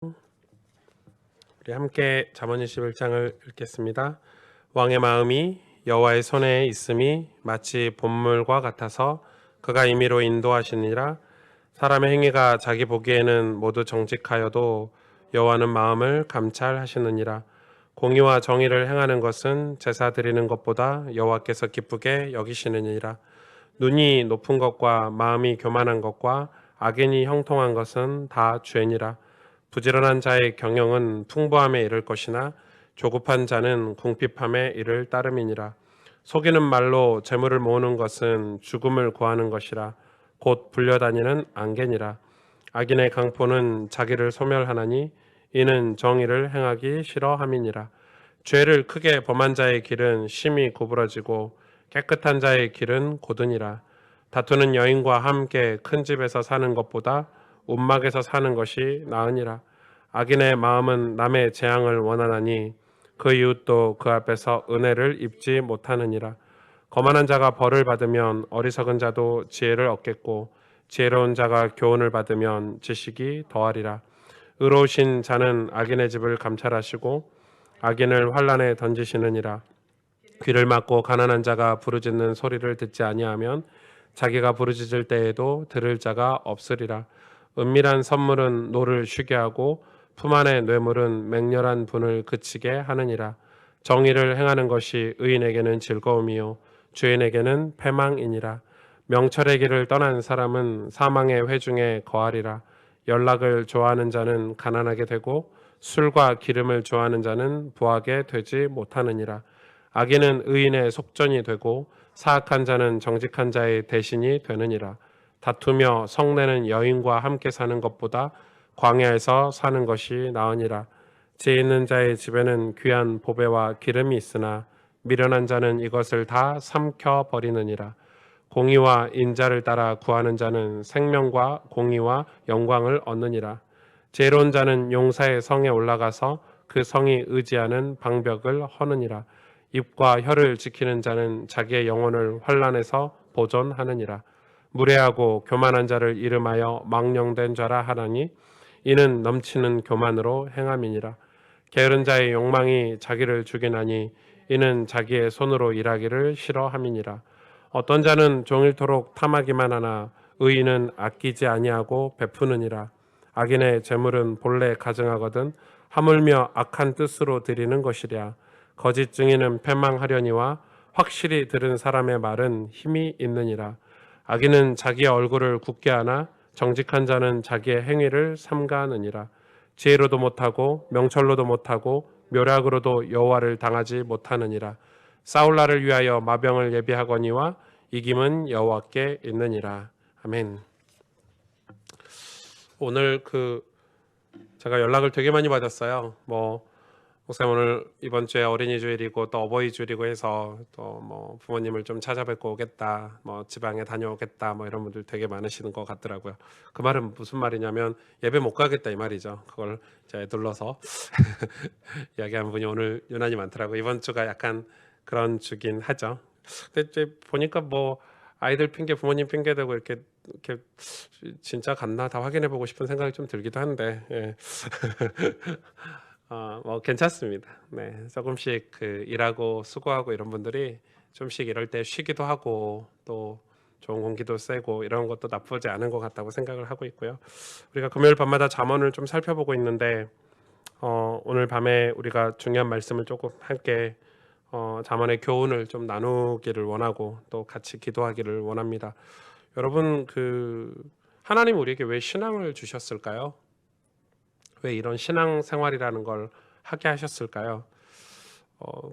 우리 함께 잠언 21장을 읽겠습니다. 왕의 마음이 여호와의 손에 있음이 마치 봇물과 같아서 그가 임의로 인도하시니라. 사람의 행위가 자기 보기에는 모두 정직하여도 여호와는 마음을 감찰하시느니라. 공의와 정의를 행하는 것은 제사 드리는 것보다 여호와께서 기쁘게 여기시느니라. 눈이 높은 것과 마음이 교만한 것과 악인이 형통한 것은 다 죄니라. 부지런한 자의 경영은 풍부함에 이를 것이나 조급한 자는 궁핍함에 이를 따름이니라. 속이는 말로 재물을 모으는 것은 죽음을 구하는 것이라. 곧 불려다니는 안개니라. 악인의 강포는 자기를 소멸하나니 이는 정의를 행하기 싫어함이니라. 죄를 크게 범한 자의 길은 심히 구부러지고 깨끗한 자의 길은 고드니라. 다투는 여인과 함께 큰 집에서 사는 것보다 움막에서 사는 것이 나으니라. 악인의 마음은 남의 재앙을 원하나니 그 이웃도 그 앞에서 은혜를 입지 못하느니라. 거만한 자가 벌을 받으면 어리석은 자도 지혜를 얻겠고 지혜로운 자가 교훈을 받으면 지식이 더하리라. 의로우신 자는 악인의 집을 감찰하시고 악인을 환란에 던지시느니라. 귀를 막고 가난한 자가 부르짖는 소리를 듣지 아니하면 자기가 부르짖을 때에도 들을 자가 없으리라. 은밀한 선물은 노를 쉬게 하고 품 안의 뇌물은 맹렬한 분을 그치게 하느니라. 정의를 행하는 것이 의인에게는 즐거움이요 죄인에게는 패망이니라. 명철의 길을 떠난 사람은 사망의 회중에 거하리라. 연락을 좋아하는 자는 가난하게 되고 술과 기름을 좋아하는 자는 부하게 되지 못하느니라. 악인은 의인의 속전이 되고 사악한 자는 정직한 자의 대신이 되느니라. 다투며 성내는 여인과 함께 사는 것보다 광야에서 사는 것이 나으니라. 지혜 있는 자의 집에는 귀한 보배와 기름이 있으나 미련한 자는 이것을 다 삼켜 버리느니라. 공의와 인자를 따라 구하는 자는 생명과 공의와 영광을 얻느니라. 지혜로운 자는 용사의 성에 올라가서 그 성이 의지하는 방벽을 허느니라. 입과 혀를 지키는 자는 자기의 영혼을 환난에서 보존하느니라. 무례하고 교만한 자를 이름하여 망령된 자라 하나니 이는 넘치는 교만으로 행함이니라. 게으른 자의 욕망이 자기를 죽이나니 이는 자기의 손으로 일하기를 싫어함이니라. 어떤 자는 종일토록 탐하기만 하나 의인은 아끼지 아니하고 베푸느니라. 악인의 재물은 본래 가증하거든 하물며 악한 뜻으로 드리는 것이랴. 거짓 증인은 패망하려니와 확실히 들은 사람의 말은 힘이 있느니라. 악인은 자기의 얼굴을 굳게 하나 정직한 자는 자기의 행위를 삼가하느니라. 지혜로도 못하고 명철로도 못하고 묘략으로도 여호와를 당하지 못하느니라. 싸울 날을 위하여 마병을 예비하거니와 이김은 여호와께 있느니라. 아멘. 오늘 제가 연락을 되게 많이 받았어요. 목사님 오늘 이번 주에 어린이 주일이고 또 어버이 주일이고 해서 또 부모님을 좀 찾아뵙고 오겠다, 지방에 다녀오겠다, 이런 분들 되게 많으시는 것 같더라고요. 그 말은 무슨 말이냐면 예배 못 가겠다 이 말이죠. 그걸 제가 눌러서 이야기한 분이 오늘 유난히 많더라고요. 이번 주가 약간 그런 주긴 하죠. 근데 이제 보니까 아이들 핑계, 부모님 핑계 대고 이렇게 진짜 갔나 다 확인해 보고 싶은 생각이 좀 들기도 한데, 예. 괜찮습니다. 네, 조금씩 일하고 수고하고 이런 분들이 좀씩 이럴 때 쉬기도 하고 또 좋은 공기도 쐬고 이런 것도 나쁘지 않은 것 같다고 생각을 하고 있고요. 우리가 금요일 밤마다 잠언을 좀 살펴보고 있는데 오늘 밤에 우리가 중요한 말씀을 조금 함께 잠언의 교훈을 좀 나누기를 원하고 또 같이 기도하기를 원합니다. 여러분 하나님 우리에게 왜 신앙을 주셨을까요? 왜 이런 신앙 생활이라는 걸 하게 하셨을까요?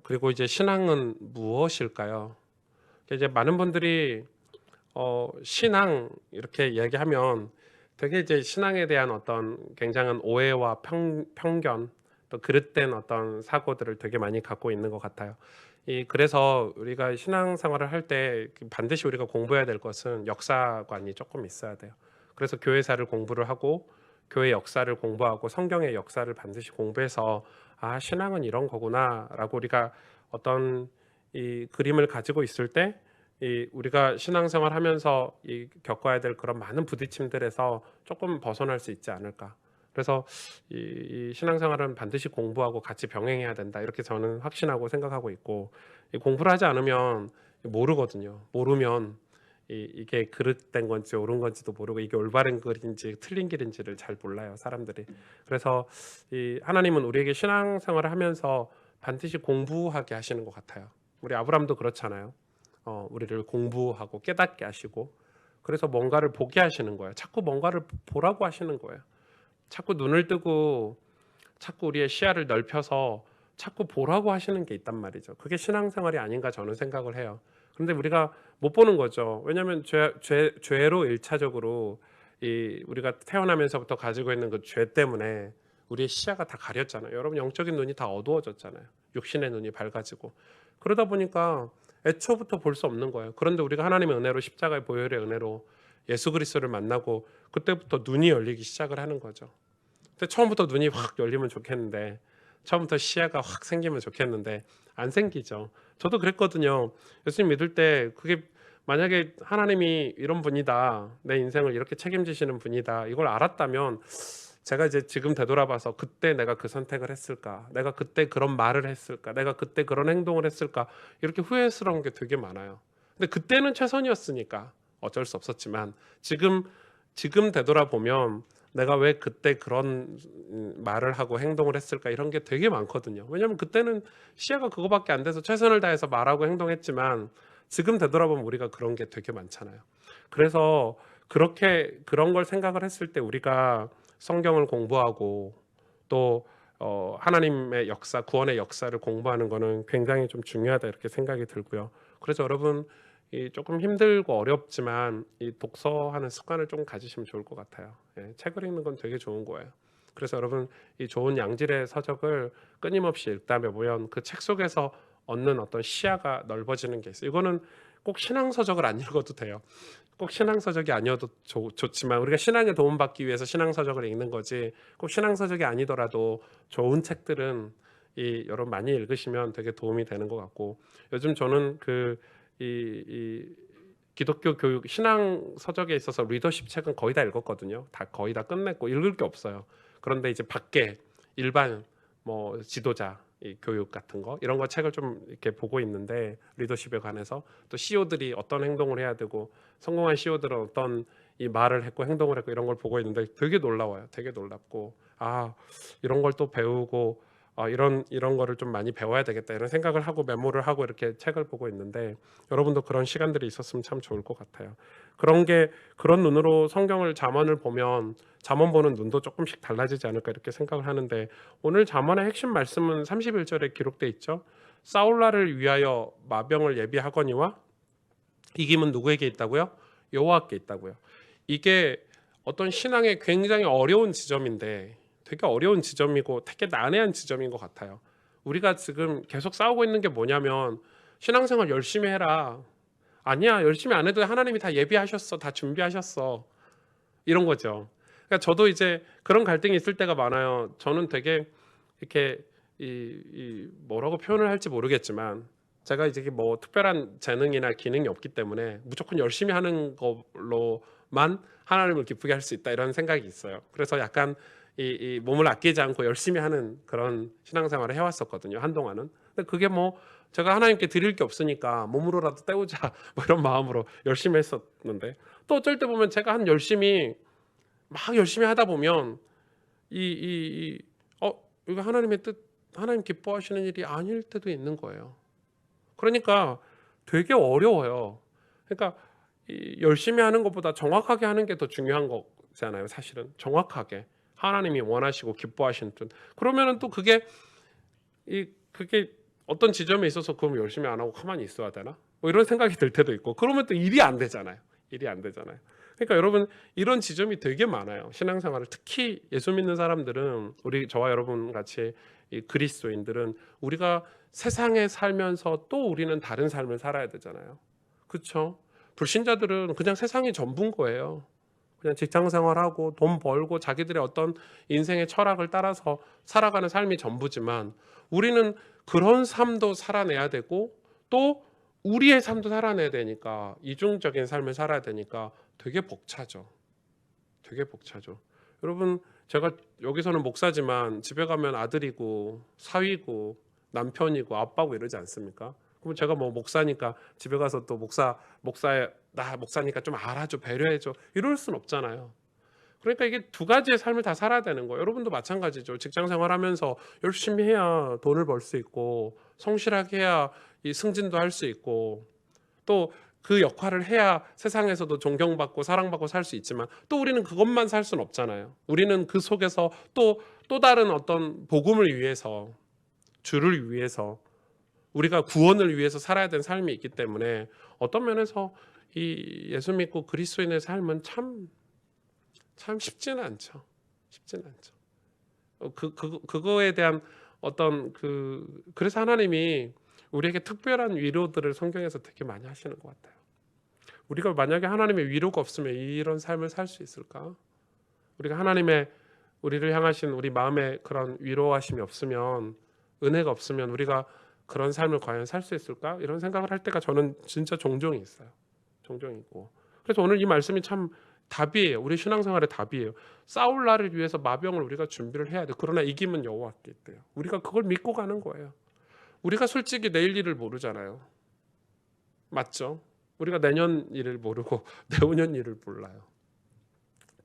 그리고 이제 신앙은 무엇일까요? 이제 많은 분들이 신앙 이렇게 얘기하면 되게 이제 신앙에 대한 어떤 굉장한 오해와 편견 또 그릇된 어떤 사고들을 되게 많이 갖고 있는 것 같아요. 그래서 우리가 신앙생활을 할 때 반드시 우리가 공부해야 될 것은 역사관이 조금 있어야 돼요. 그래서 교회사를 공부를 하고 교회 역사를 공부하고 성경의 역사를 반드시 공부해서 신앙은 이런 거구나라고 우리가 어떤 이 그림을 가지고 있을 때 우리가 신앙생활하면서 겪어야 될 그런 많은 부딪힘들에서 조금 벗어날 수 있지 않을까 그래서 이 신앙생활은 반드시 공부하고 같이 병행해야 된다. 이렇게 저는 확신하고 생각하고 있고, 이 공부를 하지 않으면 모르거든요. 모르면 이게 그릇된 건지 옳은 건지도 모르고 이게 올바른 길인지 틀린 길인지를 잘 몰라요, 사람들이. 그래서 이 하나님은 우리에게 신앙생활을 하면서 반드시 공부하게 하시는 것 같아요. 우리 아브람도 그렇잖아요. 우리를 공부하고 깨닫게 하시고, 그래서 뭔가를 보게 하시는 거예요. 자꾸 뭔가를 보라고 하시는 거예요. 자꾸 눈을 뜨고 자꾸 우리의 시야를 넓혀서 자꾸 보라고 하시는 게 있단 말이죠. 그게 신앙생활이 아닌가 저는 생각을 해요. 그런데 우리가 못 보는 거죠. 왜냐하면 죄로 일차적으로 우리가 태어나면서부터 가지고 있는 그 죄 때문에 우리의 시야가 다 가렸잖아요. 여러분 영적인 눈이 다 어두워졌잖아요. 육신의 눈이 밝아지고 그러다 보니까 애초부터 볼 수 없는 거예요. 그런데 우리가 하나님의 은혜로 십자가의 보혈의 은혜로 예수 그리스도를 만나고 그때부터 눈이 열리기 시작을 하는 거죠. 근데 처음부터 눈이 확 열리면 좋겠는데 처음부터 시야가 확 생기면 좋겠는데 안 생기죠. 저도 그랬거든요. 예수님 믿을 때 그게 만약에 하나님이 이런 분이다, 내 인생을 이렇게 책임지시는 분이다, 이걸 알았다면 제가 이제 지금 되돌아봐서 그때 내가 그 선택을 했을까, 내가 그때 그런 말을 했을까, 내가 그때 그런 행동을 했을까, 이렇게 후회스러운 게 되게 많아요. 근데 그때는 최선이었으니까 어쩔 수 없었지만 지금 되돌아보면 내가 왜 그때 그런 말을 하고 행동을 했을까, 이런 게 되게 많거든요. 왜냐하면 그때는 시야가 그거밖에 안 돼서 최선을 다해서 말하고 행동했지만 지금 되돌아보면 우리가 그런 게 되게 많잖아요. 그래서 그런 걸 생각을 했을 때 우리가 성경을 공부하고 또 하나님의 역사, 구원의 역사를 공부하는 거는 굉장히 좀 중요하다 이렇게 생각이 들고요. 그래서 여러분 조금 힘들고 어렵지만 이 독서하는 습관을 좀 가지시면 좋을 것 같아요. 책을 읽는 건 되게 좋은 거예요. 그래서 여러분 이 좋은 양질의 서적을 끊임없이 읽다 보면 그 책 속에서 얻는 어떤 시야가 넓어지는 게 있어요. 이거는 꼭 신앙 서적을 안 읽어도 돼요. 꼭 신앙 서적이 아니어도 좋지만 우리가 신앙에 도움받기 위해서 신앙 서적을 읽는 거지 꼭 신앙 서적이 아니더라도 좋은 책들은 여러분 많이 읽으시면 되게 도움이 되는 것 같고, 요즘 저는 이 기독교 교육 신앙 서적에 있어서 리더십 책은 거의 다 읽었거든요. 거의 다 끝냈고 읽을 게 없어요. 그런데 이제 밖에 일반 뭐 지도자 교육 같은 거 이런 거 책을 좀 이렇게 보고 있는데, 리더십에 관해서 또 CEO들이 어떤 행동을 해야 되고 성공한 CEO들은 어떤 이 말을 했고 행동을 했고 이런 걸 보고 있는데 되게 놀라워요. 되게 놀랍고 이런 걸 또 배우고 이런 거를 좀 많이 배워야 되겠다 이런 생각을 하고 메모를 하고 이렇게 책을 보고 있는데, 여러분도 그런 시간들이 있었으면 참 좋을 것 같아요. 그런 눈으로 성경을 잠언을 보면 잠언 보는 눈도 조금씩 달라지지 않을까 이렇게 생각을 하는데, 오늘 잠언의 핵심 말씀은 31절에 기록돼 있죠. 사울라를 위하여 마병을 예비하거니와 이김은 누구에게 있다고요? 여호와께 있다고요. 이게 어떤 신앙의 굉장히 어려운 지점인데 되게 어려운 지점이고 되게 난해한 지점인 것 같아요. 우리가 지금 계속 싸우고 있는 게 뭐냐면 신앙생활 열심히 해라. 아니야, 열심히 안 해도 하나님이 다 예비하셨어. 다 준비하셨어. 이런 거죠. 그러니까 저도 이제 그런 갈등이 있을 때가 많아요. 저는 되게 이렇게 뭐라고 표현을 할지 모르겠지만 제가 이제 뭐 특별한 재능이나 기능이 없기 때문에 무조건 열심히 하는 걸로만 하나님을 기쁘게 할 수 있다 이런 생각이 있어요. 그래서 약간 이 몸을 아끼지 않고 열심히 하는 그런 신앙생활을 해왔었거든요, 한동안은. 근데 그게 뭐 제가 하나님께 드릴 게 없으니까 몸으로라도 때우자 뭐 이런 마음으로 열심히 했었는데, 또 어쩔 때 보면 제가 막 열심히 하다 보면 이거 하나님의 뜻, 하나님 기뻐하시는 일이 아닐 때도 있는 거예요. 그러니까 되게 어려워요. 그러니까 열심히 하는 것보다 정확하게 하는 게 더 중요한 거잖아요. 사실은 정확하게 하나님이 원하시고 기뻐하시는 뜻. 그러면은 또 그게 어떤 지점에 있어서 그럼 열심히 안 하고 가만히 있어야 되나? 뭐 이런 생각이 들 때도 있고, 그러면 또 일이 안 되잖아요. 일이 안 되잖아요. 그러니까 여러분 이런 지점이 되게 많아요. 신앙생활을 특히 예수 믿는 사람들은, 저와 여러분 같이 이 그리스도인들은 우리가 세상에 살면서 또 우리는 다른 삶을 살아야 되잖아요. 그렇죠? 불신자들은 그냥 세상이 전부인 거예요. 그냥 직장 생활하고 돈 벌고 자기들의 어떤 인생의 철학을 따라서 살아가는 삶이 전부지만, 우리는 그런 삶도 살아내야 되고 또 우리의 삶도 살아내야 되니까 이중적인 삶을 살아야 되니까 되게 벅차죠. 되게 벅차죠. 여러분 제가 여기서는 목사지만 집에 가면 아들이고 사위고 남편이고 아빠고 이러지 않습니까? 그럼 제가 뭐 목사니까 집에 가서 또 나 목사니까 좀 알아줘, 배려해줘 이럴 순 없잖아요. 그러니까 이게 두 가지의 삶을 다 살아야 되는 거예요. 여러분도 마찬가지죠. 직장 생활하면서 열심히 해야 돈을 벌 수 있고 성실하게 해야 이 승진도 할 수 있고 또 그 역할을 해야 세상에서도 존경받고 사랑받고 살 수 있지만 또 우리는 그것만 살 수는 없잖아요. 우리는 그 속에서 또 다른 어떤 복음을 위해서 주를 위해서 우리가 구원을 위해서 살아야 되는 삶이 있기 때문에 어떤 면에서 이 예수 믿고 그리스도인의 삶은 참 쉽지는 않죠. 쉽지는 않죠. 그거에 대한 어떤 그래서 하나님이 우리에게 특별한 위로들을 성경에서 되게 많이 하시는 것 같아요. 우리가 만약에 하나님의 위로가 없으면 이런 삶을 살 수 있을까? 우리가 하나님의 우리를 향하신 우리 마음에 그런 위로하심이 없으면 은혜가 없으면 우리가 그런 삶을 과연 살 수 있을까? 이런 생각을 할 때가 저는 진짜 종종 있어요. 종종 있고. 그래서 오늘 이 말씀이 참 답이에요. 우리 신앙생활의 답이에요. 싸울 날을 위해서 마병을 우리가 준비를 해야 돼. 그러나 이김은 여호와께 있대요. 우리가 그걸 믿고 가는 거예요. 우리가 솔직히 내일 일을 모르잖아요. 맞죠? 우리가 내년 일을 모르고 내후년 일을 몰라요.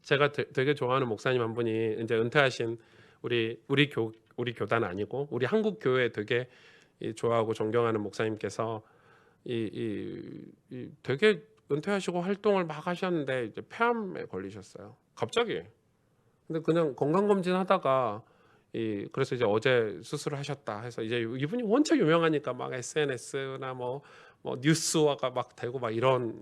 제가 되게 좋아하는 목사님 한 분이 이제 은퇴하신 우리 교단 아니고 우리 한국 교회 되게 좋아하고 존경하는 목사님께서 되게 은퇴하시고 활동을 막 하셨는데 이제 폐암에 걸리셨어요. 갑자기. 근데 그냥 건강검진 하다가 그래서 이제 어제 수술을 하셨다 해서 이제 이분이 원체 유명하니까 막 SNS나 뭐 뉴스화가 막 되고 막 이런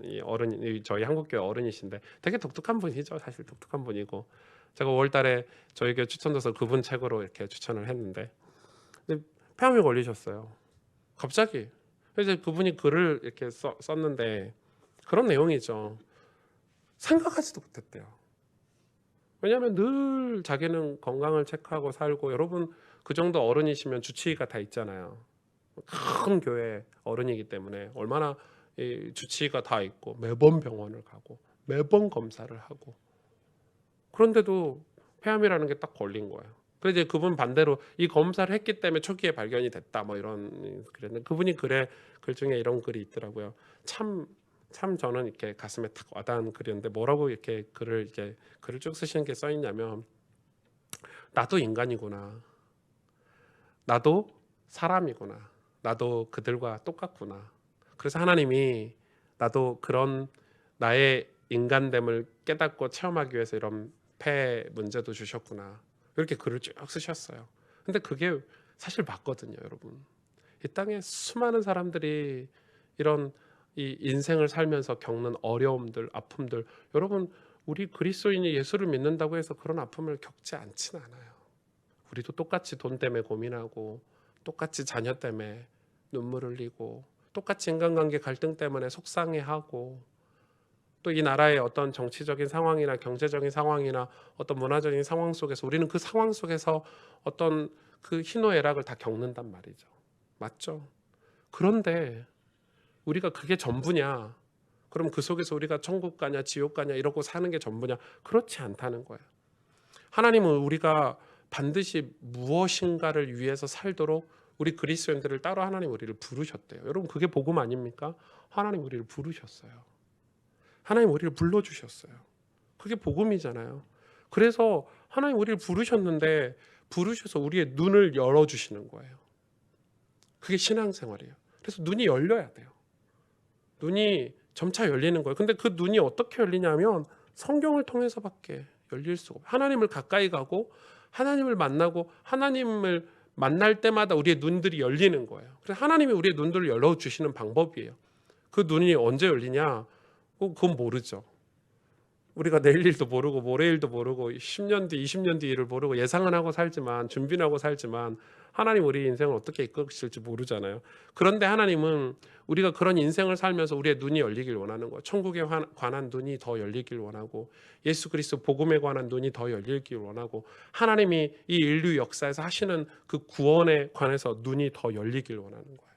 저희 한국교회 어른이신데 되게 독특한 분이죠. 사실 독특한 분이고 제가 5월달에 저에게 추천돼서 그분 책으로 이렇게 추천을 했는데 근데 폐암에 걸리셨어요. 갑자기. 그래서 그분이 글을 이렇게 썼는데 그런 내용이죠. 생각하지도 못했대요. 왜냐하면 늘 자기는 건강을 체크하고 살고 여러분 그 정도 어른이시면 주치의가 다 있잖아요. 큰 교회 어른이기 때문에 얼마나 주치의가 다 있고 매번 병원을 가고 매번 검사를 하고 그런데도 폐암이라는 게 딱 걸린 거예요. 그래서 이제 그분 반대로 이 검사를 했기 때문에 초기에 발견이 됐다 뭐 이런 그랬는데 그분이 글 중에 이런 글이 있더라고요. 참 저는 이렇게 가슴에 탁 와닿은 글이었는데 뭐라고 이렇게 글을 쭉 쓰시는 게 써 있냐면 나도 인간이구나. 나도 사람이구나. 나도 그들과 똑같구나. 그래서 하나님이 나도 그런 나의 인간됨을 깨닫고 체험하기 위해서 이런 폐 문제도 주셨구나. 이렇게 글을 쭉 쓰셨어요. 근데 그게 사실 맞거든요, 여러분. 이 땅에 수많은 사람들이 이런 이 인생을 살면서 겪는 어려움들, 아픔들, 여러분 우리 그리스도인이 예수를 믿는다고 해서 그런 아픔을 겪지 않지는 않아요. 우리도 똑같이 돈 때문에 고민하고 똑같이 자녀 때문에 눈물 흘리고 똑같이 인간관계 갈등 때문에 속상해하고 또 이 나라의 어떤 정치적인 상황이나 경제적인 상황이나 어떤 문화적인 상황 속에서 우리는 그 상황 속에서 어떤 그 희노애락을 다 겪는단 말이죠. 맞죠? 그런데 우리가 그게 전부냐? 그럼 그 속에서 우리가 천국 가냐 지옥 가냐 이러고 사는 게 전부냐? 그렇지 않다는 거예요. 하나님은 우리가 반드시 무엇인가를 위해서 살도록 우리 그리스도인들을 따로 하나님 우리를 부르셨대요. 여러분 그게 복음 아닙니까? 하나님 우리를 부르셨어요. 하나님 우리를 불러주셨어요. 그게 복음이잖아요. 그래서 하나님 우리를 부르셨는데 부르셔서 우리의 눈을 열어주시는 거예요. 그게 신앙생활이에요. 그래서 눈이 열려야 돼요. 눈이 점차 열리는 거예요. 근데 그 눈이 어떻게 열리냐면 성경을 통해서밖에 열릴 수가 없어요. 하나님을 가까이 가고 하나님을 만나고 하나님을 만날 때마다 우리의 눈들이 열리는 거예요. 그래서 하나님이 우리의 눈들을 열어주시는 방법이에요. 그 눈이 언제 열리냐? 그건 모르죠. 우리가 내일 일도 모르고 모레 일도 모르고 10년 뒤 20년 뒤 일을 모르고 예상은 하고 살지만 준비는 하고 살지만 하나님 우리 인생을 어떻게 이끌으실지 모르잖아요. 그런데 하나님은 우리가 그런 인생을 살면서 우리의 눈이 열리길 원하는 거예요. 천국에 관한 눈이 더 열리길 원하고 예수 그리스도 복음에 관한 눈이 더 열리길 원하고 하나님이 이 인류 역사에서 하시는 그 구원에 관해서 눈이 더 열리길 원하는 거예요.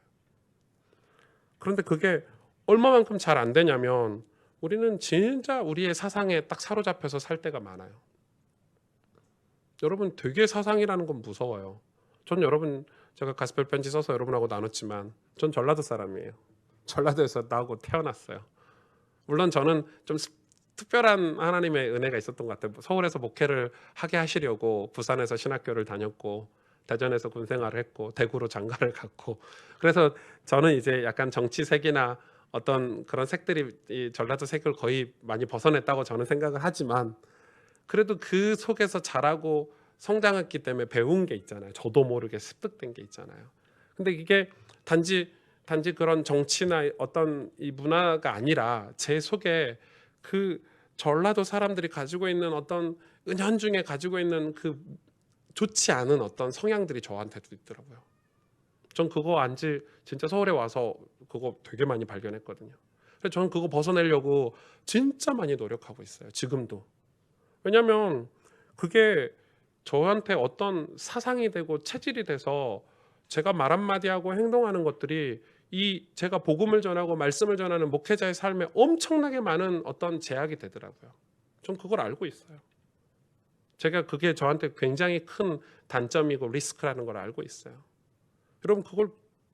그런데 그게 얼마만큼 잘 안 되냐면 우리는 진짜 우리의 사상에 딱 사로잡혀서 살 때가 많아요. 여러분 되게 사상이라는 건 무서워요. 전 여러분 제가 가스펠 편지 써서 여러분하고 나눴지만 전 전라도 사람이에요. 전라도에서 나고 태어났어요. 물론 저는 좀 특별한 하나님의 은혜가 있었던 것 같아요. 서울에서 목회를 하게 하시려고 부산에서 신학교를 다녔고 대전에서 군생활을 했고 대구로 장가를 갔고 그래서 저는 이제 약간 정치색이나 어떤 그런 색들이 이 전라도 색을 거의 많이 벗어냈다고 저는 생각을 하지만 그래도 그 속에서 자라고 성장했기 때문에 배운 게 있잖아요. 저도 모르게 습득된 게 있잖아요. 근데 이게 단지 그런 정치나 어떤 이 문화가 아니라 제 속에 그 전라도 사람들이 가지고 있는 어떤 은연중에 가지고 있는 그 좋지 않은 어떤 성향들이 저한테도 있더라고요. 전 그거 안지 진짜 서울에 와서 그거 되게 많이 발견했거든요. 그래서 저는 그거 벗어내려고 진짜 많이 노력하고 있어요. 지금도. 왜냐하면 그게 저한테 어떤 사상이 되고 체질이 돼서 제가 말 한마디 하고 행동하는 것들이 이 제가 복음을 전하고 말씀을 전하는 목회자의 삶에 엄청나게 많은 어떤 제약이 되더라고요. 전 그걸 알고 있어요. 제가 그게 저한테 굉장히 큰 단점이고 리스크라는 걸 알고 있어요. 여러분 그걸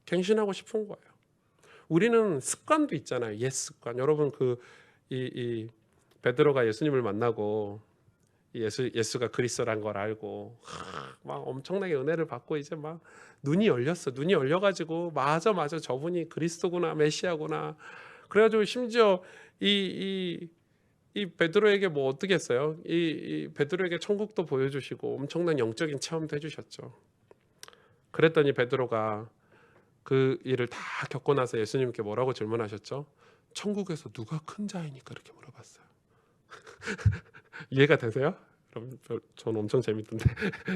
갱신하고 싶은 거예요. 우리는 습관도 있잖아요. 옛 습관. 여러분 이 베드로가 예수님을 만나고 예수가 그리스도란 걸 알고 막 엄청나게 은혜를 받고 이제 막 눈이 열렸어. 눈이 열려가지고 맞아 저분이 그리스도구나 메시아구나. 그래가지고 심지어 이 베드로에게 뭐 어떻게 했어요? 이 베드로에게 천국도 보여주시고 엄청난 영적인 체험도 해주셨죠. 그랬더니 베드로가 그 일을 다 겪고 나서 예수님께 뭐라고 질문하셨죠? 천국에서 누가 큰 자이니까 이렇게 물어봤어요. 이해가 되세요? 그럼 저는 엄청 재밌던데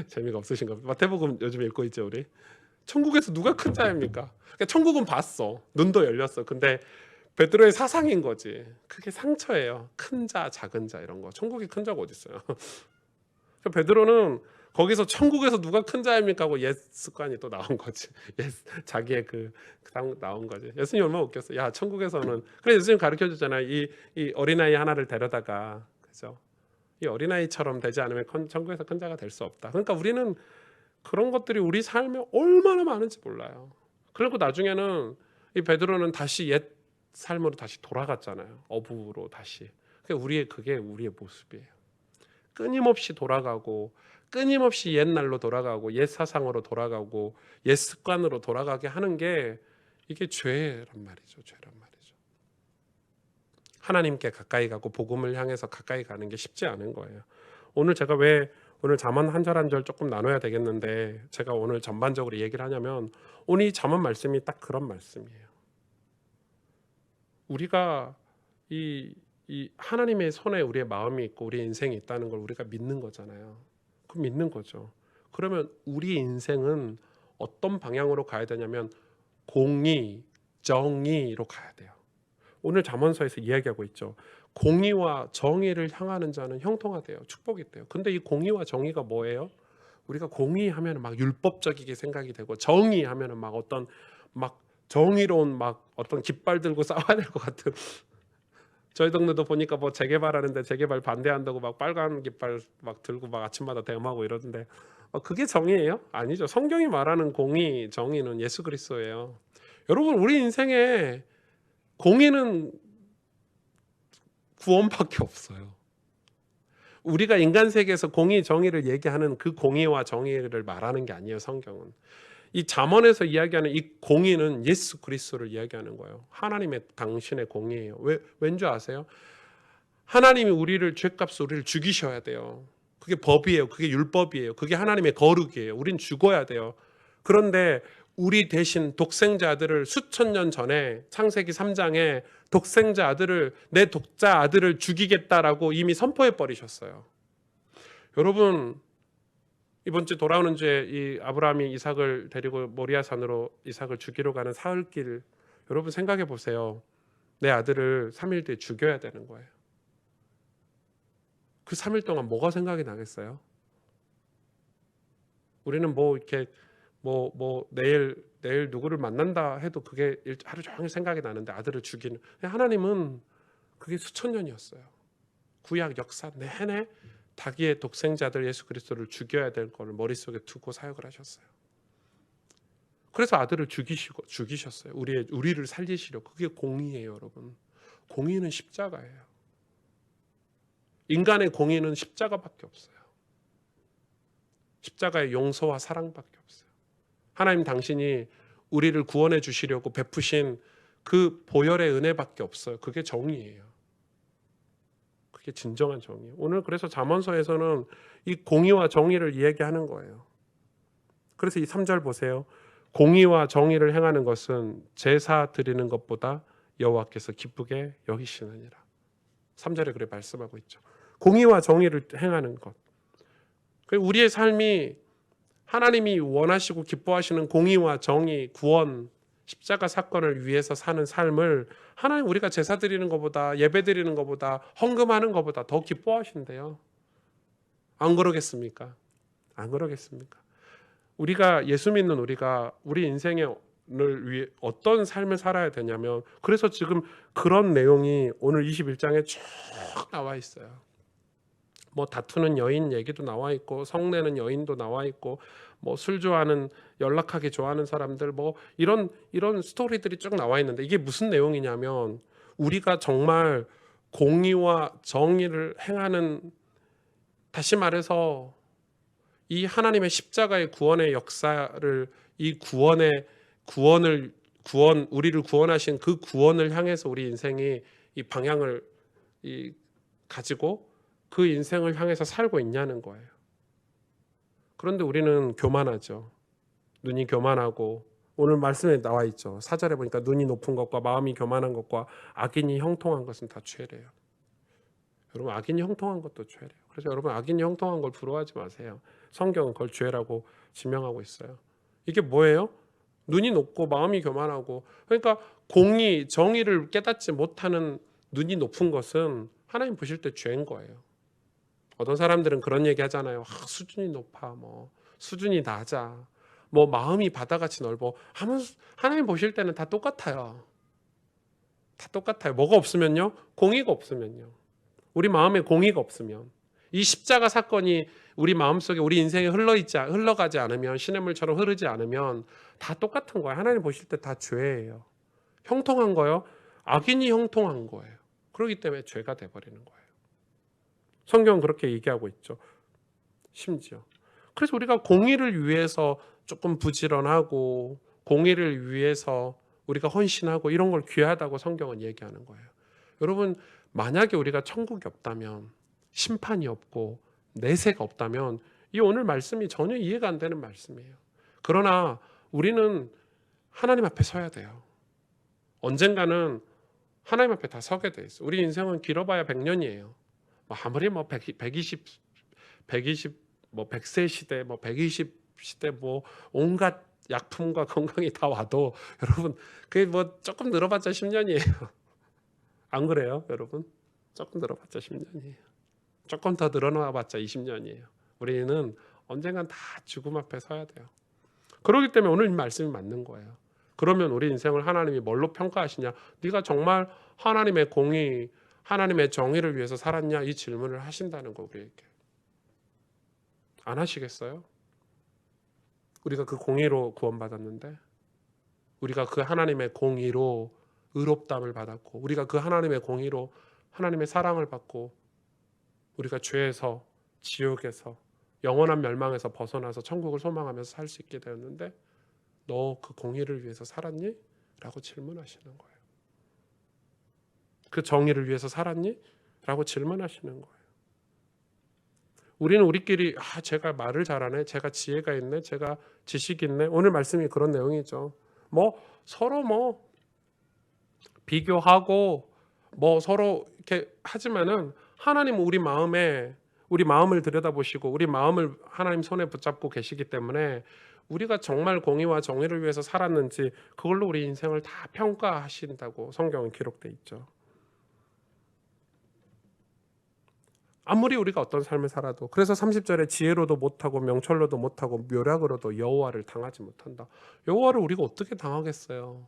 재미가 없으신가 봐요. 마태복음 요즘 읽고 있죠 우리. 천국에서 누가 큰 자입니까? 그러니까 천국은 봤어. 눈도 열렸어. 근데 베드로의 사상인 거지. 그게 상처예요. 큰 자, 작은 자 이런 거. 천국이 큰 자가 어디 있어요? 베드로는 거기서 천국에서 누가 큰 자입니까 하고 옛 습관이 또 나온 거지. 옛 자기의 나온 거지. 예수님 얼마나 웃겼어. 야 천국에서는 그래 예수님 가르쳐 줬잖아요. 이 어린아이 하나를 데려다가 그죠? 이 어린아이처럼 되지 않으면 천국에서 큰 자가 될 수 없다. 그러니까 우리는 그런 것들이 우리 삶에 얼마나 많은지 몰라요. 그리고 나중에는 이 베드로는 다시 옛 삶으로 다시 돌아갔잖아요. 어부로 다시. 그게 우리의 모습이에요. 끊임없이 돌아가고 끊임없이 옛날로 돌아가고 옛 사상으로 돌아가고 옛 습관으로 돌아가게 하는 게 이게 죄란 말이죠. 하나님께 가까이 가고 복음을 향해서 가까이 가는 게 쉽지 않은 거예요. 오늘 제가 왜 오늘 잠언 한 절 한 절 조금 나눠야 되겠는데 제가 오늘 전반적으로 얘기를 하냐면 오늘 이 잠언 말씀이 딱 그런 말씀이에요. 우리가 이 하나님의 손에 우리의 마음이 있고 우리의 인생이 있다는 걸 우리가 믿는 거잖아요. 그 믿는 거죠. 그러면 우리 인생은 어떤 방향으로 가야 되냐면 공의, 정의로 가야 돼요. 오늘 잠언서에서 이야기하고 있죠. 공의와 정의를 향하는 자는 형통하대요. 축복이 돼요. 근데 이 공의와 정의가 뭐예요? 우리가 공의하면 막 율법적이게 생각이 되고 정의하면 막 어떤 막 정의로운 막 어떤 깃발 들고 싸워야 될 것 같은. 저희 동네도 보니까 뭐 재개발하는데 재개발 반대한다고 막 빨간 깃발 막 들고 막 아침마다 대응하고 이러던데 그게 정의예요? 아니죠. 성경이 말하는 공의, 정의는 예수 그리스도예요. 여러분 우리 인생에 공의는 구원밖에 없어요. 우리가 인간 세계에서 공의, 정의를 얘기하는 그 공의와 정의를 말하는 게 아니에요. 성경은. 이 잠언에서 이야기하는 이 공의는 예수 그리스도를 이야기하는 거예요. 하나님의 당신의 공의예요. 왠지 아세요? 하나님이 우리를 죄값을 우리를 죽이셔야 돼요. 그게 법이에요. 그게 율법이에요. 그게 하나님의 거룩이에요. 우린 죽어야 돼요. 그런데 우리 대신 독생자 아들을 수천 년 전에 창세기 3장에 독생자 아들을 내 독자 아들을 죽이겠다라고 이미 선포해 버리셨어요. 여러분 이번 주 돌아오는 주에 이 아브라함이 이삭을 데리고 모리아산으로 이삭을 죽이러 가는 사흘길 여러분 생각해 보세요. 내 아들을 3일 뒤에 죽여야 되는 거예요. 그 3일 동안 뭐가 생각이 나겠어요? 우리는 뭐 이렇게 뭐 내일 누구를 만난다 해도 그게 하루 종일 생각이 나는데 아들을 죽이는 하나님은 그게 수천 년이었어요. 구약 역사 내내 자기의 독생자들 예수 그리스도를 죽여야 될 것을 머릿속에 두고 사역을 하셨어요. 그래서 아들을 죽이셨어요. 우리를 살리시려고. 그게 공의예요, 여러분. 공의는 십자가예요. 인간의 공의는 십자가밖에 없어요. 십자가의 용서와 사랑밖에 없어요. 하나님 당신이 우리를 구원해 주시려고 베푸신 그 보혈의 은혜밖에 없어요. 그게 정의예요. 그게 진정한 정의예요. 오늘 그래서 잠언서에서는 이 공의와 정의를 이야기하는 거예요. 그래서 이 3절 보세요. 공의와 정의를 행하는 것은 제사 드리는 것보다 여호와께서 기쁘게 여기시느니라. 3절에 그렇게 말씀하고 있죠. 공의와 정의를 행하는 것. 우리의 삶이 하나님이 원하시고 기뻐하시는 공의와 정의, 구원, 십자가 사건을 위해서 사는 삶을 하나님 우리가 제사 드리는 것보다, 예배 드리는 것보다, 헌금하는 것보다 더 기뻐하신대요. 안 그러겠습니까? 안 그러겠습니까? 우리가 예수 믿는 우리가 우리 인생을 위해 어떤 삶을 살아야 되냐면, 그래서 지금 그런 내용이 오늘 21장에 쭉 나와 있어요. 뭐 다투는 여인 얘기도 나와 있고, 성내는 여인도 나와 있고, 뭐 술 좋아하는, 연락하기 좋아하는 사람들, 뭐 이런 스토리들이 쭉 나와 있는데, 이게 무슨 내용이냐면 우리가 정말 공의와 정의를 행하는, 다시 말해서 이 하나님의 십자가의 구원의 역사를, 이 우리를 구원하신 그 구원을 향해서 우리 인생이 이 방향을 가지고 그 인생을 향해서 살고 있냐는 거예요. 그런데 우리는 교만하죠. 눈이 교만하고, 오늘 말씀에 나와 있죠. 4절에 보니까 눈이 높은 것과 마음이 교만한 것과 악인이 형통한 것은 다 죄래요. 여러분, 악인이 형통한 것도 죄래요. 그래서 여러분, 악인이 형통한 걸 부러워하지 마세요. 성경은 그걸 죄라고 지명하고 있어요. 이게 뭐예요? 눈이 높고 마음이 교만하고, 그러니까 공의, 정의를 깨닫지 못하는 눈이 높은 것은 하나님 보실 때 죄인 거예요. 어떤 사람들은 그런 얘기 하잖아요. 수준이 높아, 뭐 수준이 낮아, 뭐 마음이 바다같이 넓어. 하나님 보실 때는 다 똑같아요. 다 똑같아요. 뭐가 없으면요? 공의가 없으면요. 우리 마음에 공의가 없으면, 이 십자가 사건이 우리 마음속에, 우리 인생에 흘러가지 않으면, 시냇물처럼 흐르지 않으면 다 똑같은 거예요. 하나님 보실 때 다 죄예요. 형통한 거요? 악인이 형통한 거예요. 그렇기 때문에 죄가 돼버리는 거예요. 성경은 그렇게 얘기하고 있죠. 심지어. 그래서 우리가 공의를 위해서 조금 부지런하고, 공의를 위해서 우리가 헌신하고, 이런 걸 귀하다고 성경은 얘기하는 거예요. 여러분, 만약에 우리가 천국이 없다면, 심판이 없고 내세가 없다면, 이 오늘 말씀이 전혀 이해가 안 되는 말씀이에요. 그러나 우리는 하나님 앞에 서야 돼요. 언젠가는 하나님 앞에 다 서게 돼 있어요. 우리 인생은 길어봐야 100년이에요. 아무리 120, 뭐 100세 시대, 뭐 120 시대, 뭐 온갖 약품과 건강이 다 와도, 여러분, 그게 뭐 조금 늘어봤자 10년이에요. 안 그래요, 여러분? 조금 늘어봤자 10년이에요. 조금 더 늘어나봤자 20년이에요. 우리는 언젠간 다 죽음 앞에 서야 돼요. 그렇기 때문에 오늘 이 말씀이 맞는 거예요. 그러면 우리 인생을 하나님이 뭘로 평가하시냐? 네가 정말 하나님의 공의, 하나님의 정의를 위해서 살았냐? 이 질문을 하신다는 거, 우리에게. 안 하시겠어요? 우리가 그 공의로 구원받았는데, 우리가 그 하나님의 공의로 의롭다함을 받았고, 우리가 그 하나님의 공의로 하나님의 사랑을 받고, 우리가 죄에서, 지옥에서, 영원한 멸망에서 벗어나서 천국을 소망하면서 살 수 있게 되었는데, 너 그 공의를 위해서 살았니? 라고 질문하시는 거예요. 그 정의를 위해서 살았니? 라고 질문하시는 거예요. 우리는 우리끼리 제가 말을 잘하네, 제가 지혜가 있네, 제가 지식이 있네. 오늘 말씀이 그런 내용이죠. 뭐 서로 비교하고 서로 이렇게 하지만은, 하나님은 우리 마음을 들여다보시고 우리 마음을 하나님 손에 붙잡고 계시기 때문에, 우리가 정말 공의와 정의를 위해서 살았는지 그걸로 우리 인생을 다 평가하신다고 성경은 기록돼 있죠. 아무리 우리가 어떤 삶을 살아도, 그래서 30절에 지혜로도 못하고 명철로도 못하고 묘략으로도 여호와를 당하지 못한다. 여호와를 우리가 어떻게 당하겠어요?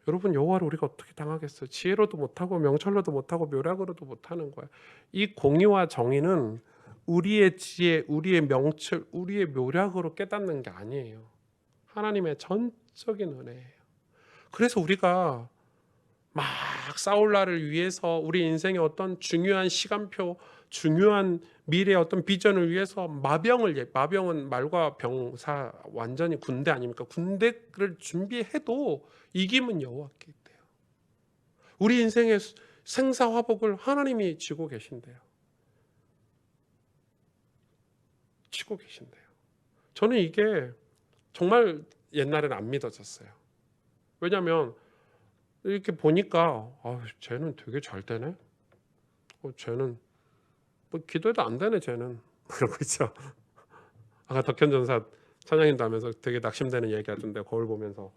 여러분, 여호와를 우리가 어떻게 당하겠어요? 지혜로도 못하고 명철로도 못하고 묘략으로도 못하는 거예요. 이 공의와 정의는 우리의 지혜, 우리의 명철, 우리의 묘략으로 깨닫는 게 아니에요. 하나님의 전적인 은혜예요. 그래서 우리가 막 사울라를 위해서 우리 인생의 어떤 중요한 시간표, 중요한 미래의 어떤 비전을 위해서 마병은 말과 병사, 완전히 군대 아닙니까? 군대를 준비해도 이김은 여호와께 있대요. 우리 인생의 생사화복을 하나님이 쥐고 계신대요. 쥐고 계신대요. 저는 이게 정말 옛날에는 안 믿어졌어요. 왜냐하면 이렇게 보니까 쟤는 되게 잘 되네. 쟤는 뭐 기도해도 안 되네. 쟤는 그런 거 있죠. 아까 덕현전사 찬양인도 하면서 되게 낙심되는 얘기하던데, 거울 보면서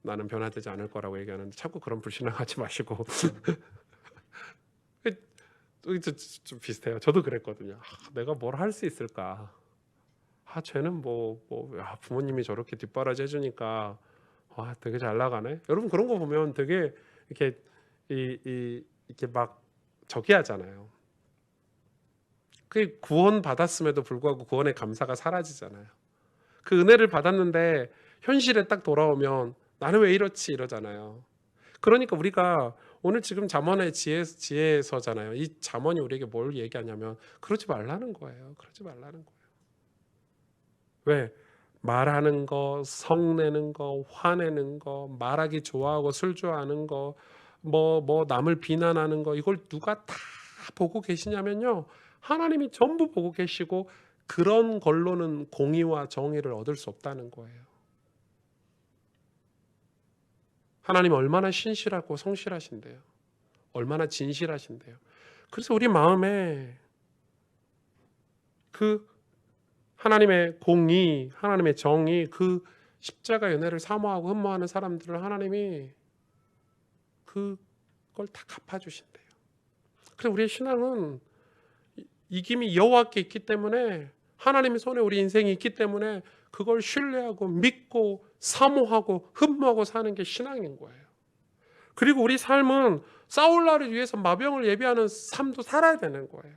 나는 변화되지 않을 거라고 얘기하는데 자꾸 그런 불신앙하지 마시고. 좀 비슷해요. 저도 그랬거든요. 내가 뭘 할 수 있을까? 쟤는 부모님이 저렇게 뒷바라지 해주니까 되게 잘 나가네. 여러분, 그런 거 보면 되게 이렇게 이렇게 막 저기 하잖아요. 그 구원 받았음에도 불구하고 구원의 감사가 사라지잖아요. 그 은혜를 받았는데 현실에 딱 돌아오면 나는 왜 이렇지 이러잖아요. 그러니까 우리가 오늘 지금 잠언의 지혜서잖아요. 이 잠언이 우리에게 뭘 얘기하냐면 그러지 말라는 거예요. 그러지 말라는 거예요. 왜? 말하는 거, 성내는 거, 화내는 거, 말하기 좋아하고 술 좋아하는 거, 남을 비난하는 거, 이걸 누가 다 보고 계시냐면요, 하나님이 전부 보고 계시고 그런 걸로는 공의와 정의를 얻을 수 없다는 거예요. 하나님 얼마나 신실하고 성실하신데요. 얼마나 진실하신데요. 그래서 우리 마음에 그 하나님의 공의, 하나님의 정의, 그 십자가 은혜를 사모하고 흠모하는 사람들을 하나님이 그걸 다 갚아주신대요. 그래서 우리의 신앙은 이김이 여호와께 있기 때문에, 하나님의 손에 우리 인생이 있기 때문에 그걸 신뢰하고 믿고 사모하고 흠모하고 사는 게 신앙인 거예요. 그리고 우리 삶은 사울라를 위해서 마병을 예비하는 삶도 살아야 되는 거예요.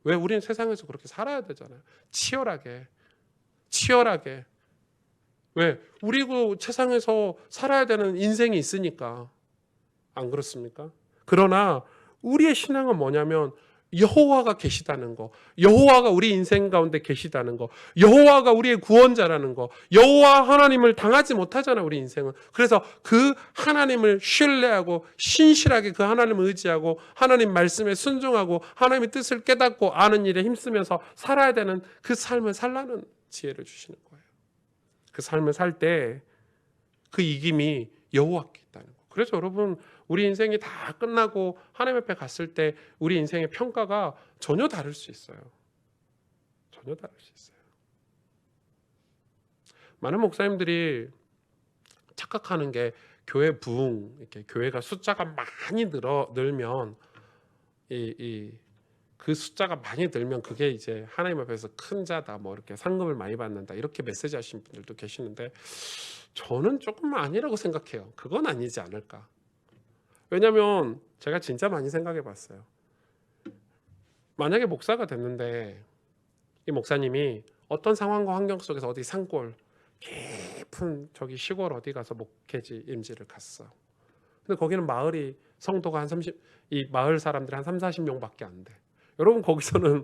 왜? 우리는 세상에서 그렇게 살아야 되잖아요. 치열하게. 왜? 우리도 세상에서 살아야 되는 인생이 있으니까. 안 그렇습니까? 그러나 우리의 신앙은 뭐냐면 여호와가 계시다는 거, 여호와가 우리 인생 가운데 계시다는 거, 여호와가 우리의 구원자라는 거. 여호와 하나님을 당하지 못하잖아요, 우리 인생은. 그래서 그 하나님을 신뢰하고 신실하게 그 하나님을 의지하고 하나님 말씀에 순종하고 하나님의 뜻을 깨닫고 아는 일에 힘쓰면서 살아야 되는 그 삶을 살라는 지혜를 주시는 거예요. 그 삶을 살 때 그 이김이 여호와께 있다는 거. 그래서 여러분, 우리 인생이 다 끝나고 하나님 앞에 갔을 때 우리 인생의 평가가 전혀 다를 수 있어요. 전혀 다를 수 있어요. 많은 목사님들이 착각하는 게 교회 부흥, 이렇게 교회가 숫자가 많이 늘면 그 숫자가 많이 늘면 그게 이제 하나님 앞에서 큰 자다, 이렇게 상급을 많이 받는다, 이렇게 메시지 하신 분들도 계시는데 저는 조금 아니라고 생각해요. 그건 아니지 않을까. 왜냐하면 제가 진짜 많이 생각해 봤어요. 만약에 목사가 됐는데 이 목사님이 어떤 상황과 환경 속에서 어디 산골 깊은 저기 시골 어디 가서 목회지 임지를 갔어. 근데 거기는 마을이 성도가 이 마을 사람들이 한 3, 40명밖에 안 돼. 여러분, 거기서는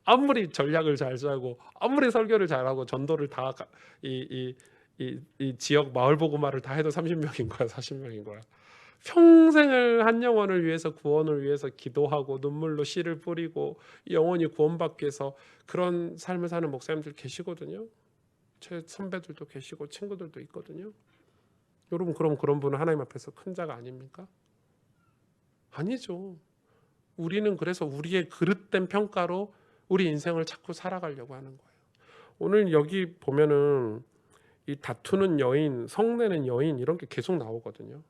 아무리 전략을 잘 짜고 아무리 설교를 잘하고 전도를 다 이 지역 마을 복음화를 다 해도 30명인 거야, 40명인 거야. 평생을 한 영혼을 위해서, 구원을 위해서 기도하고 눈물로 씨를 뿌리고 영혼이 구원받기 위해서 그런 삶을 사는 목사님들 계시거든요. 제 선배들도 계시고 친구들도 있거든요. 여러분, 그럼 그런 분은 하나님 앞에서 큰 자가 아닙니까? 아니죠. 우리는 그래서 우리의 그릇된 평가로 우리 인생을 자꾸 살아가려고 하는 거예요. 오늘 여기 보면은 이 다투는 여인, 성내는 여인, 이런 게 계속 나오거든요.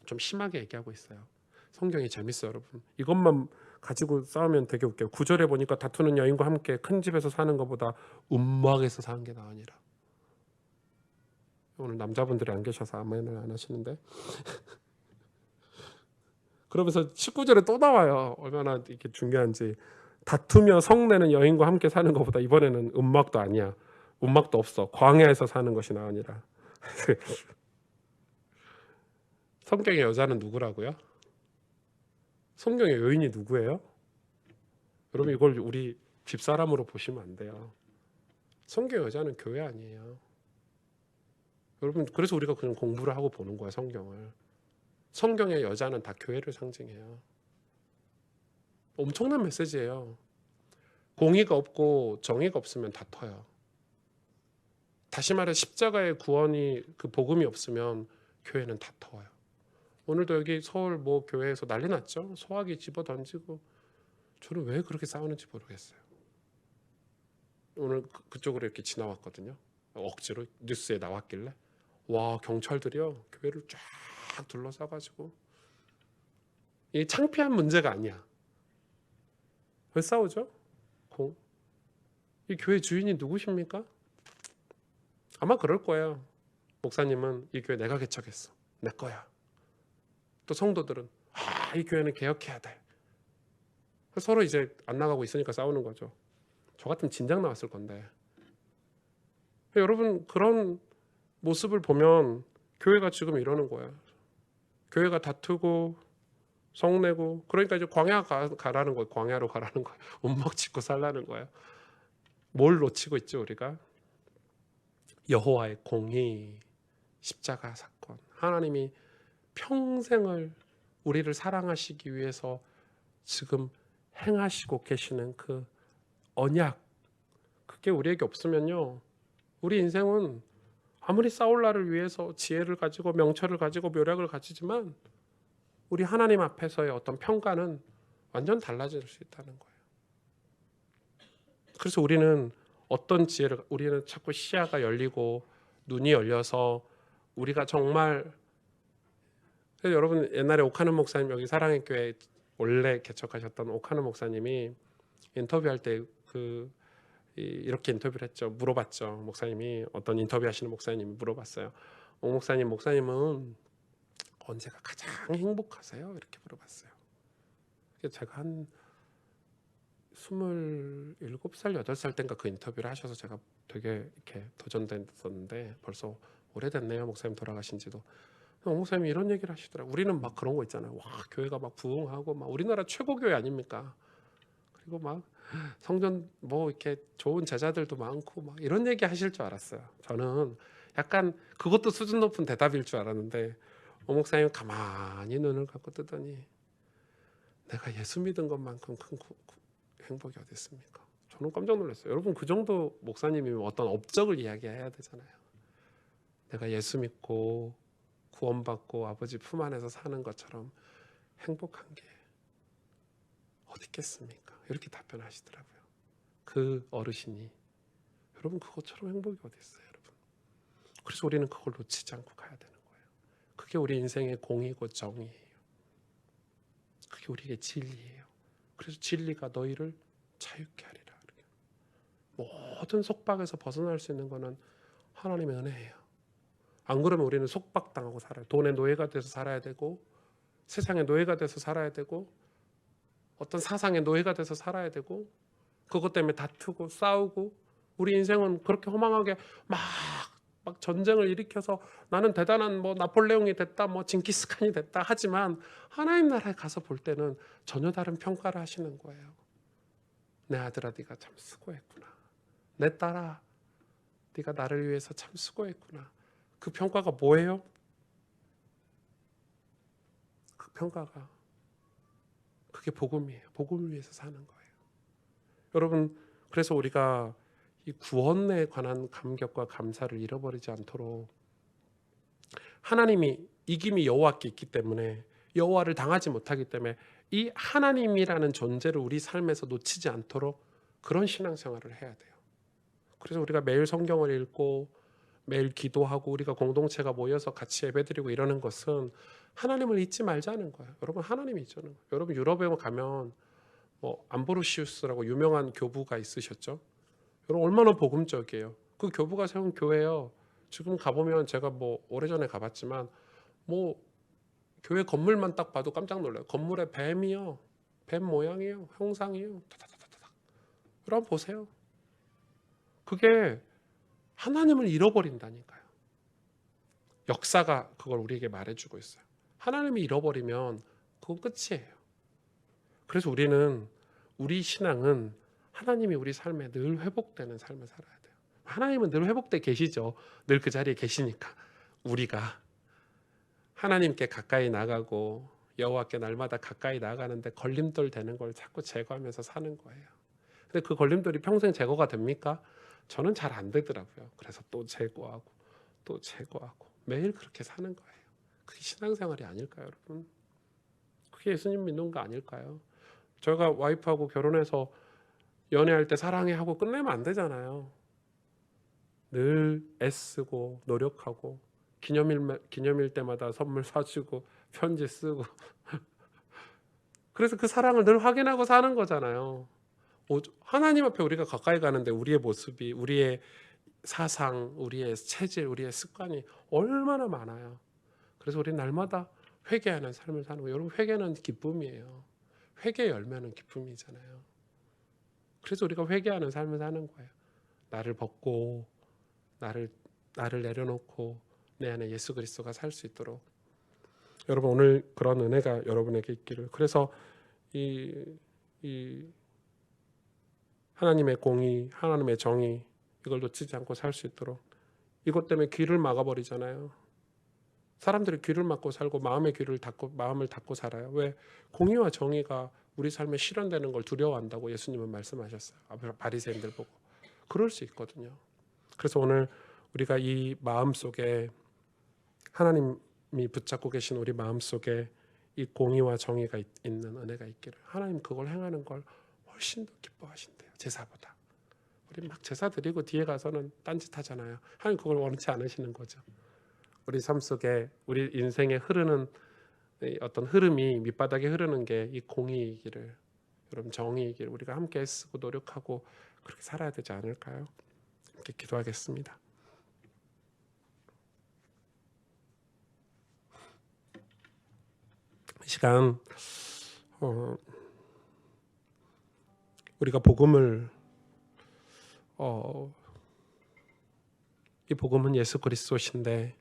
좀 심하게 얘기하고 있어요. 성경이 재밌어요, 여러분. 이것만 가지고 싸우면 되게 웃겨요. 9절에 보니까 다투는 여인과 함께 큰 집에서 사는 것보다 움막에서 사는 게 나으니라. 오늘 남자분들이 안 계셔서 아멘을 안 하시는데 그러면서 19절에 또 나와요. 얼마나 이게 중요한지. 다투며 성내는 여인과 함께 사는 것보다 이번에는 음막도 아니야. 음막도 없어. 광야에서 사는 것이 나으니라. 성경의 여자는 누구라고요? 성경의 여인이 누구예요? 여러분 이걸 우리 집사람으로 보시면 안 돼요. 성경의 여자는 교회 아니에요. 여러분 그래서 우리가 그냥 공부를 하고 보는 거야 성경을. 성경의 여자는 다 교회를 상징해요. 엄청난 메시지예요. 공의가 없고 정의가 없으면 다퉈요. 다시 말해 십자가의 구원이 그 복음이 없으면 교회는 다퉈요. 오늘도 여기 서울 뭐 교회에서 난리 났죠. 소화기 집어 던지고. 저는 왜 그렇게 싸우는지 모르겠어요. 오늘 그쪽으로 이렇게 지나왔거든요. 억지로 뉴스에 나왔길래 와 경찰들이요 교회를 쫙 둘러싸가지고 이 창피한 문제가 아니야. 왜 싸우죠? 이 교회 주인이 누구십니까? 아마 그럴 거예요. 목사님은 이 교회 내가 개척했어. 내 거야. 또 성도들은 이 교회는 개혁해야 돼. 서로 이제 안 나가고 있으니까 싸우는 거죠. 저 같으면 진작 나왔을 건데. 여러분 그런 모습을 보면 교회가 지금 이러는 거예요. 교회가 다투고 성내고 그러니까 이제 광야 가라는 거예요. 광야로 가라는 거예요. 움먹 짚고 살라는 거예요. 뭘 놓치고 있죠 우리가? 여호와의 공의, 십자가 사건. 하나님이 평생을 우리를 사랑하시기 위해서 지금 행하시고 계시는 그 언약, 그게 우리에게 없으면요 우리 인생은 아무리 싸울 날을 위해서 지혜를 가지고 명철을 가지고 묘략을 가지지만 우리 하나님 앞에서의 어떤 평가는 완전 달라질 수 있다는 거예요. 그래서 우리는 어떤 지혜를, 우리는 자꾸 시야가 열리고 눈이 열려서 우리가 정말, 여러분 옛날에 오카는 목사님, 여기 사랑의 교회 원래 개척하셨던 오카는 목사님이 인터뷰할 때 이렇게 인터뷰를 했죠. 물어봤죠. 목사님이, 어떤 인터뷰 하시는 목사님이 물어봤어요. 목사님은 언제가 가장 행복하세요? 이렇게 물어봤어요. 제가 한 27살, 8살 땐가 그 인터뷰를 하셔서 제가 되게 이렇게 도전됐었는데 벌써 오래됐네요. 목사님 돌아가신 지도. 목사님이 이런 얘기를 하시더라고요. 우리는 막 그런 거 있잖아요. 와, 교회가 막 부흥하고 막 우리나라 최고 교회 아닙니까? 그리고 막 성전 뭐 이렇게 좋은 제자들도 많고 막 이런 얘기 하실 줄 알았어요. 저는 약간 그것도 수준 높은 대답일 줄 알았는데 목사님 가만히 눈을 감고 뜨더니 내가 예수 믿은 것만큼 큰 행복이 어디 있습니까? 저는 깜짝 놀랐어요. 여러분 그 정도 목사님이면 어떤 업적을 이야기해야 되잖아요. 내가 예수 믿고 구원받고 아버지 품 안에서 사는 것처럼 행복한 게 어디 있겠습니까? 이렇게 답변하시더라고요. 그 어르신이. 여러분 그것처럼 행복이 어디 있어요, 여러분? 그래서 우리는 그걸 놓치지 않고 가야 되는 거예요. 그게 우리 인생의 공이고 정의예요. 그게 우리에게 진리예요. 그래서 진리가 너희를 자유케 하리라. 모든 속박에서 벗어날 수 있는 것은 하나님의 은혜예요. 안 그러면 우리는 속박당하고 살아요. 돈의 노예가 돼서 살아야 되고 세상의 노예가 돼서 살아야 되고 어떤 사상의 노예가 돼서 살아야 되고 그것 때문에 다투고 싸우고 우리 인생은 그렇게 허망하게 막 전쟁을 일으켜서 나는 대단한 뭐 나폴레옹이 됐다 뭐 징기스칸이 됐다 하지만 하나님 나라에 가서 볼 때는 전혀 다른 평가를 하시는 거예요. 내 아들아 네가 참 수고했구나. 내 딸아 네가 나를 위해서 참 수고했구나. 그 평가가 뭐예요? 그 평가가 그게 복음이에요. 복음을 위해서 사는 거예요. 여러분 그래서 우리가 이 구원에 관한 감격과 감사를 잃어버리지 않도록 하나님이 이김이 여호와께 있기 때문에 여호와를 당하지 못하기 때문에 이 하나님이라는 존재를 우리 삶에서 놓치지 않도록 그런 신앙생활을 해야 돼요. 그래서 우리가 매일 성경을 읽고 매일 기도하고 우리가 공동체가 모여서 같이 예배드리고 이러는 것은 하나님을 잊지 말자는 거예요. 여러분 하나님이 있잖아요. 여러분 유럽에 가면 뭐 암브로시우스라고 유명한 교부가 있으셨죠. 여러분 얼마나 복음적이에요. 그 교부가 세운 교회요. 지금 가보면 제가 뭐 오래전에 가봤지만 뭐 교회 건물만 딱 봐도 깜짝 놀라요. 건물에 뱀이요. 뱀 모양이요. 형상이요. 타타타타타. 여러분 보세요. 그게 하나님을 잃어버린다니까요. 역사가 그걸 우리에게 말해주고 있어요. 하나님이 잃어버리면 그건 끝이에요. 그래서 우리 신앙은 하나님이 우리 삶에 늘 회복되는 삶을 살아야 돼요. 하나님은 늘 회복돼 계시죠. 늘 그 자리에 계시니까. 우리가 하나님께 가까이 나가고 여호와께 날마다 가까이 나가는데 걸림돌 되는 걸 자꾸 제거하면서 사는 거예요. 근데 그 걸림돌이 평생 제거가 됩니까? 저는 잘 안 되더라고요. 그래서 또 제거하고 또 제거하고 매일 그렇게 사는 거예요. 그게 신앙생활이 아닐까요, 여러분? 그게 예수님 믿는 거 아닐까요? 저희가 와이프하고 결혼해서 연애할 때 사랑해 하고 끝내면 안 되잖아요. 늘 애쓰고 노력하고 기념일 때마다 선물 사주고 편지 쓰고 그래서 그 사랑을 늘 확인하고 사는 거잖아요. 하나님 앞에 우리가 가까이 가는데 우리의 모습이, 우리의 사상, 우리의 체질, 우리의 습관이 얼마나 많아요. 그래서 우리 날마다 회개하는 삶을 사는 거예요. 여러분, 회개는 기쁨이에요. 회개 열매는 기쁨이잖아요. 그래서 우리가 회개하는 삶을 사는 거예요. 나를 벗고 나를 내려놓고 내 안에 예수 그리스도가 살 수 있도록. 여러분, 오늘 그런 은혜가 여러분에게 있기를. 그래서 이 하나님의 공의, 하나님의 정의, 이걸 놓치지 않고 살 수 있도록. 이것 때문에 귀를 막아버리잖아요. 사람들이 귀를 막고 살고 마음을 닫고 살아요. 왜? 공의와 정의가 우리 삶에 실현되는 걸 두려워한다고 예수님은 말씀하셨어요. 바리새인들 보고. 그럴 수 있거든요. 그래서 오늘 우리가 이 마음속에 하나님이 붙잡고 계신 우리 마음속에 이 공의와 정의가 있는 은혜가 있기를. 하나님 그걸 행하는 걸 훨씬 더 기뻐하신대요. 제사보다. 우리 막 제사 드리고 뒤에 가서는 딴짓 하잖아요. 하나님 그걸 원치 않으시는 거죠. 우리 삶 속에 우리 인생에 흐르는 어떤 흐름이 밑바닥에 흐르는 게 이 공의이기를, 여러분 정의이기를 우리가 함께 애쓰고 노력하고 그렇게 살아야 되지 않을까요? 이렇게 기도하겠습니다. 이 시간 우리가 복음을 이 복음은 예수 그리스도신데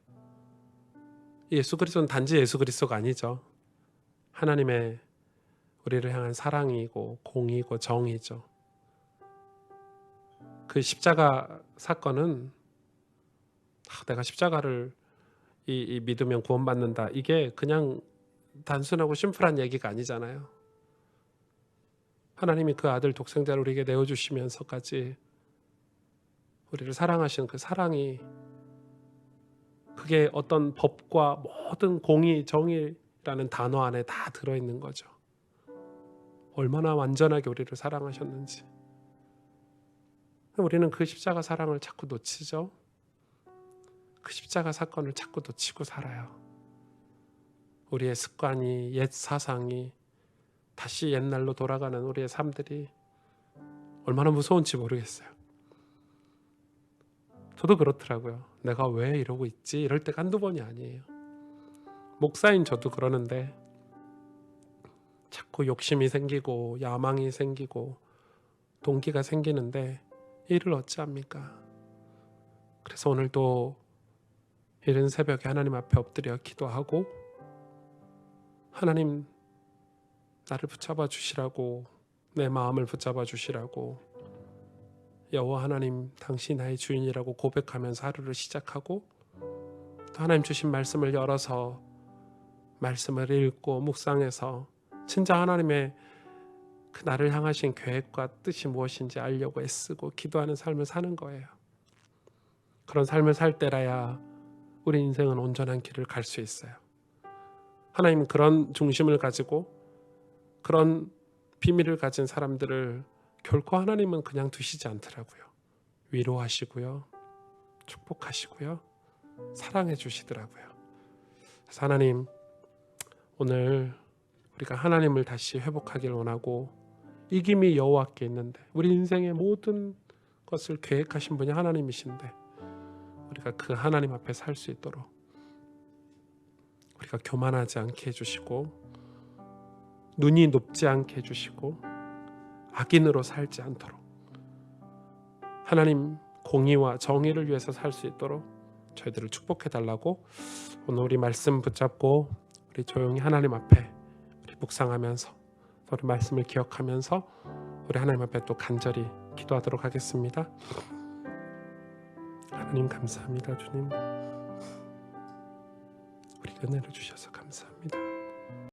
예수 그리스도는 단지 예수 그리스도가 아니죠. 하나님의 우리를 향한 사랑이고 공의고 정의죠. 그 십자가 사건은 내가 십자가를 믿으면 구원받는다. 이게 그냥 단순하고 심플한 얘기가 아니잖아요. 하나님이 그 아들 독생자를 우리에게 내어주시면서까지 우리를 사랑하신 그 사랑이, 그게 어떤 법과 모든 공의, 정의라는 단어 안에 다 들어있는 거죠. 얼마나 완전하게 우리를 사랑하셨는지. 우리는 그 십자가 사랑을 자꾸 놓치죠. 그 십자가 사건을 자꾸 놓치고 살아요. 우리의 습관이, 옛 사상이 다시 옛날로 돌아가는 우리의 삶들이 얼마나 무서운지 모르겠어요. 저도 그렇더라고요. 내가 왜 이러고 있지? 이럴 때가 한두 번이 아니에요. 목사인 저도 그러는데 자꾸 욕심이 생기고 야망이 생기고 동기가 생기는데 이를 어찌합니까? 그래서 오늘도 이른 새벽에 하나님 앞에 엎드려 기도하고, 하나님 나를 붙잡아 주시라고, 내 마음을 붙잡아 주시라고, 여호와 하나님 당신 나의 주인이라고 고백하면서 하루를 시작하고, 또 하나님 주신 말씀을 열어서 말씀을 읽고 묵상해서 진짜 하나님의 그 나를 향하신 계획과 뜻이 무엇인지 알려고 애쓰고 기도하는 삶을 사는 거예요. 그런 삶을 살 때라야 우리 인생은 온전한 길을 갈 수 있어요. 하나님 그런 중심을 가지고 그런 비밀을 가진 사람들을 결코 하나님은 그냥 두시지 않더라고요. 위로하시고요, 축복하시고요, 사랑해 주시더라고요. 그래서 하나님, 오늘 우리가 하나님을 다시 회복하길 원하고, 이김이 여호와께 있는데 우리 인생의 모든 것을 계획하신 분이 하나님이신데 우리가 그 하나님 앞에 살 수 있도록 우리가 교만하지 않게 해주시고 눈이 높지 않게 해주시고 악인으로 살지 않도록 하나님 공의와 정의를 위해서 살 수 있도록 저희들을 축복해 달라고 오늘 우리 말씀 붙잡고 우리 조용히 하나님 앞에 우리 묵상하면서 우리 말씀을 기억하면서 우리 하나님 앞에 또 간절히 기도하도록 하겠습니다. 하나님 감사합니다. 주님 우리 은혜를 주셔서 감사합니다.